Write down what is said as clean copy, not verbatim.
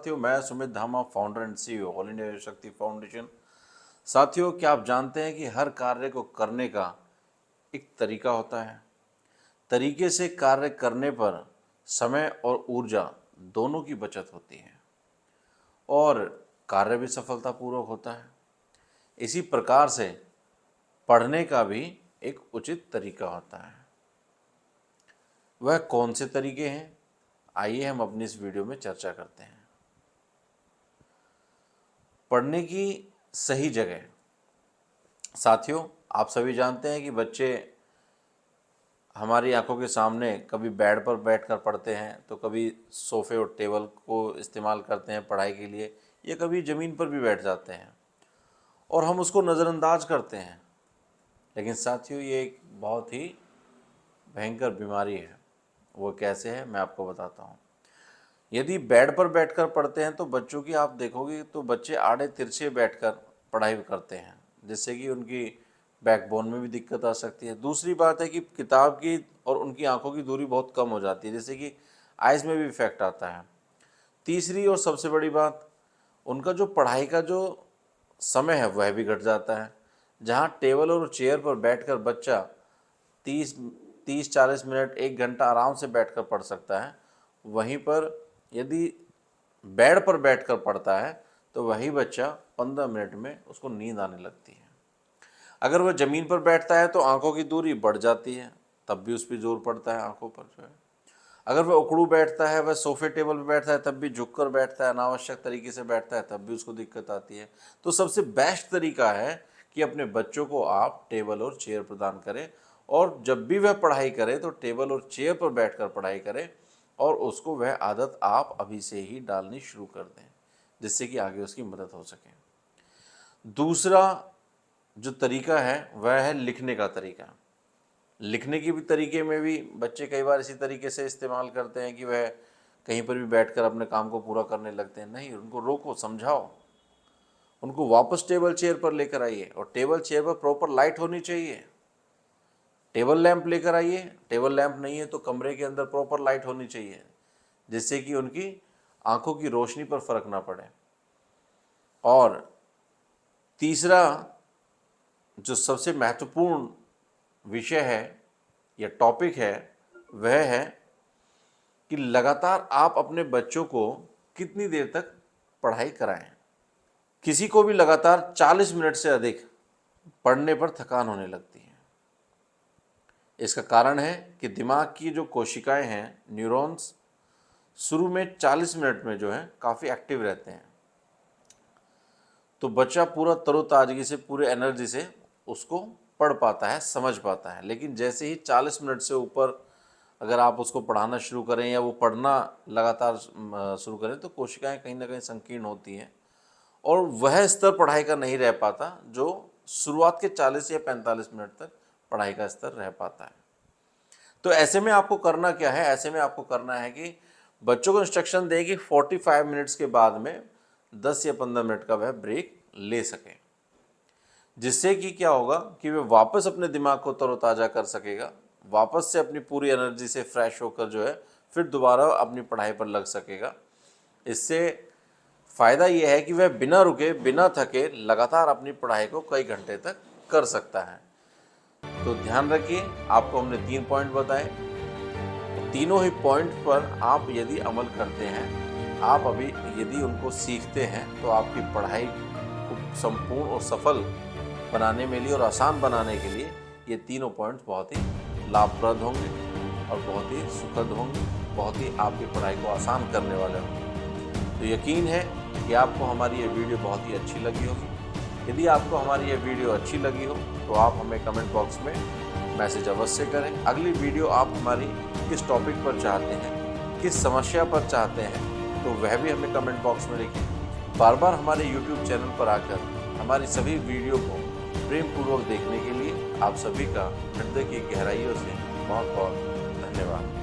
साथियों, मैं सुमित धामा, founder and CEO all India शक्ति फाउंडेशन। साथियों, क्या आप जानते हैं कि हर कार्य को करने का एक तरीका होता है। तरीके से कार्य करने पर समय और ऊर्जा दोनों की बचत होती है और कार्य भी सफलतापूर्वक होता है। इसी प्रकार से पढ़ने का भी एक उचित तरीका होता है। वह कौन से तरीके हैं, आइए हम अपनी इस वीडियो में चर्चा करते हैं। पढ़ने की सही जगह। साथियों, आप सभी जानते हैं कि बच्चे हमारी आंखों के सामने कभी बेड पर बैठकर पढ़ते हैं, तो कभी सोफ़े और टेबल को इस्तेमाल करते हैं पढ़ाई के लिए, या कभी ज़मीन पर भी बैठ जाते हैं और हम उसको नज़रअंदाज करते हैं। लेकिन साथियों, ये एक बहुत ही भयंकर बीमारी है। वो कैसे है, मैं आपको बताता हूँ। यदि बेड पर बैठकर पढ़ते हैं तो बच्चों की आप देखोगे तो बच्चे आड़े तिरछे बैठकर पढ़ाई करते हैं, जिससे कि उनकी बैकबोन में भी दिक्कत आ सकती है। दूसरी बात है कि किताब की और उनकी आंखों की दूरी बहुत कम हो जाती है, जिससे कि आइज़ में भी इफेक्ट आता है। तीसरी और सबसे बड़ी बात, उनका जो पढ़ाई का जो समय है वह भी घट जाता है। जहाँ टेबल और चेयर पर बैठकर बच्चा 30-40 मिनट 1 घंटा आराम से बैठकर पढ़ सकता है, वहीं पर यदि बेड पर बैठकर पढ़ता है तो वही बच्चा 15 मिनट में उसको नींद आने लगती है। अगर वह ज़मीन पर बैठता है तो आंखों की दूरी बढ़ जाती है, तब भी उस पर जोर पड़ता है आंखों पर जो है। अगर वह उकड़ू बैठता है, वह सोफ़े टेबल पर बैठता है, तब भी झुककर बैठता है, अनावश्यक तरीके से बैठता है, तब भी उसको दिक्कत आती है। तो सबसे बेस्ट तरीका है कि अपने बच्चों को आप टेबल और चेयर प्रदान करें, और जब भी वह पढ़ाई करे तो टेबल और चेयर पर बैठकर पढ़ाई करें, और उसको वह आदत आप अभी से ही डालनी शुरू कर दें, जिससे कि आगे उसकी मदद हो सके। दूसरा जो तरीका है वह है लिखने का तरीका। लिखने की भी तरीके में भी बच्चे कई बार इसी तरीके से इस्तेमाल करते हैं कि वह कहीं पर भी बैठकर अपने काम को पूरा करने लगते हैं। नहीं, उनको रोको, समझाओ, उनको वापस टेबल चेयर पर लेकर आइए, और टेबल चेयर पर प्रॉपर लाइट होनी चाहिए। टेबल लैंप लेकर आइए, टेबल लैंप नहीं है तो कमरे के अंदर प्रॉपर लाइट होनी चाहिए, जिससे कि उनकी आंखों की रोशनी पर फर्क ना पड़े। और तीसरा जो सबसे महत्वपूर्ण विषय है या टॉपिक है वह है कि लगातार आप अपने बच्चों को कितनी देर तक पढ़ाई कराएं। किसी को भी लगातार 40 मिनट से अधिक पढ़ने पर थकान होने लगती है। इसका कारण है कि दिमाग की जो कोशिकाएं हैं, न्यूरॉन्स, शुरू में 40 मिनट में जो है काफ़ी एक्टिव रहते हैं, तो बच्चा पूरा तरोताजगी से, पूरे एनर्जी से उसको पढ़ पाता है, समझ पाता है। लेकिन जैसे ही 40 मिनट से ऊपर अगर आप उसको पढ़ाना शुरू करें या वो पढ़ना लगातार शुरू करें, तो कोशिकाएं कहीं ना कहीं संकीर्ण होती हैं और वह स्तर पढ़ाई का नहीं रह पाता जो शुरुआत के 40 या 45 मिनट तक पढ़ाई का स्तर रह पाता है। तो ऐसे में आपको करना क्या है? ऐसे में आपको करना है कि बच्चों को इंस्ट्रक्शन दें कि 45 मिनट्स के बाद में 10 या 15 मिनट का वह ब्रेक ले सकें, जिससे कि क्या होगा कि वह वापस अपने दिमाग को तरोताज़ा कर सकेगा, वापस से अपनी पूरी एनर्जी से फ्रेश होकर जो है फिर दोबारा अपनी पढ़ाई पर लग सकेगा। इससे फ़ायदा यह है कि वह बिना रुके, बिना थके लगातार अपनी पढ़ाई को कई घंटे तक कर सकता है। तो ध्यान रखिए, आपको हमने 3 पॉइंट बताए, तीनों ही पॉइंट पर आप यदि अमल करते हैं, आप अभी यदि उनको सीखते हैं, तो आपकी पढ़ाई को संपूर्ण और सफल बनाने में लिए और आसान बनाने के लिए ये तीनों पॉइंट्स बहुत ही लाभप्रद होंगे और बहुत ही सुखद होंगे, बहुत ही आपकी पढ़ाई को आसान करने वाले होंगे। तो यकीन है कि आपको हमारी ये वीडियो बहुत ही अच्छी लगी होगी। यदि आपको हमारी ये वीडियो अच्छी लगी हो तो आप हमें कमेंट बॉक्स में मैसेज अवश्य करें। अगली वीडियो आप हमारी किस टॉपिक पर चाहते हैं, किस समस्या पर चाहते हैं, तो वह भी हमें कमेंट बॉक्स में लिखें। बार बार हमारे YouTube चैनल पर आकर हमारी सभी वीडियो को प्रेमपूर्वक देखने के लिए आप सभी का हृदय की गहराइयों से बहुत बहुत धन्यवाद।